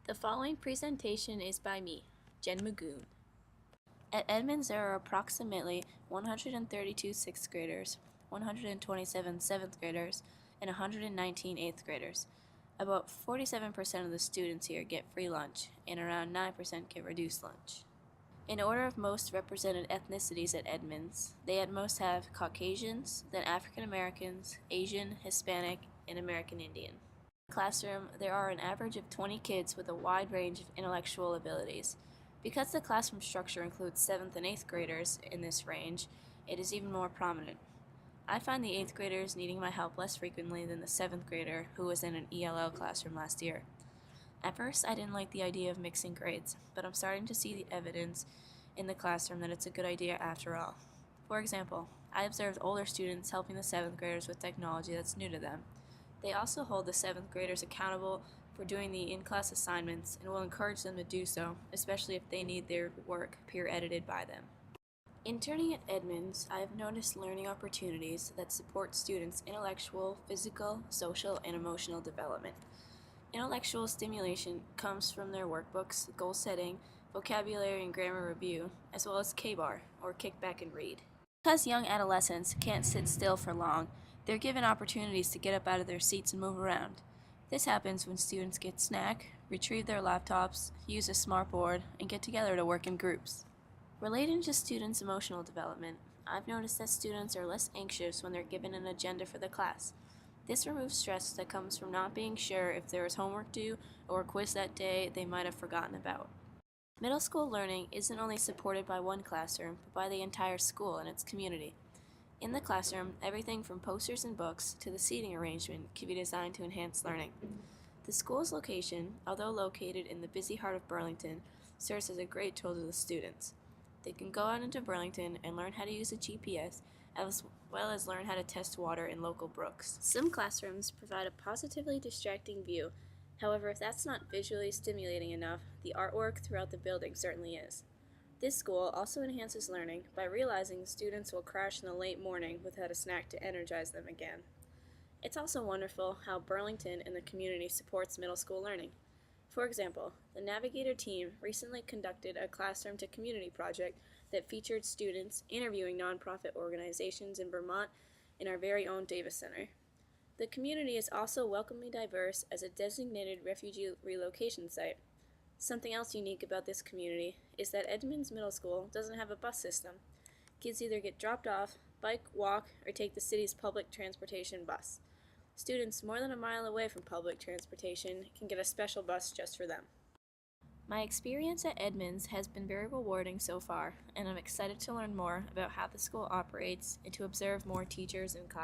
The following presentation is by me, Jen Magoon. At Edmunds, there are approximately 132 6th graders, 127 7th graders, and 119 8th graders. About 47% of the students here get free lunch, and around 9% get reduced lunch. In order of most represented ethnicities at Edmunds, they at most have Caucasians, then African Americans, Asian, Hispanic, and American Indian. In the classroom, there are an average of 20 kids with a wide range of intellectual abilities. Because the classroom structure includes 7th and 8th graders in this range, it is even more prominent. I find the 8th graders needing my help less frequently than the 7th grader who was in an ELL classroom last year. At first, I didn't like the idea of mixing grades, but I'm starting to see the evidence in the classroom that it's a good idea after all. For example, I observed older students helping the 7th graders with technology that's new to them. They also hold the 7th graders accountable for doing the in-class assignments and will encourage them to do so, especially if they need their work peer-edited by them. Interning at Edmunds, I have noticed learning opportunities that support students' intellectual, physical, social, and emotional development. Intellectual stimulation comes from their workbooks, goal setting, vocabulary and grammar review, as well as K-bar, or kick back and read. Because young adolescents can't sit still for long, they're given opportunities to get up out of their seats and move around. This happens when students get snack, retrieve their laptops, use a smartboard, and get together to work in groups. Relating to students' emotional development, I've noticed that students are less anxious when they're given an agenda for the class. This removes stress that comes from not being sure if there is homework due or a quiz that day they might have forgotten about. Middle school learning isn't only supported by one classroom, but by the entire school and its community. In the classroom, everything from posters and books to the seating arrangement can be designed to enhance learning. The school's location, although located in the busy heart of Burlington, serves as a great tool to the students. They can go out into Burlington and learn how to use a GPS, as well as learn how to test water in local brooks. Some classrooms provide a positively distracting view. However, if that's not visually stimulating enough, the artwork throughout the building certainly is. This school also enhances learning by realizing students will crash in the late morning without a snack to energize them again. It's also wonderful how Burlington and the community supports middle school learning. For example, the Navigator team recently conducted a classroom to community project that featured students interviewing nonprofit organizations in Vermont in our very own Davis Center. The community is also welcomingly diverse as a designated refugee relocation site. Something else unique about this community is that Edmunds Middle School doesn't have a bus system. Kids either get dropped off, bike, walk, or take the city's public transportation bus. Students more than a mile away from public transportation can get a special bus just for them. My experience at Edmunds has been very rewarding so far, and I'm excited to learn more about how the school operates and to observe more teachers and classes.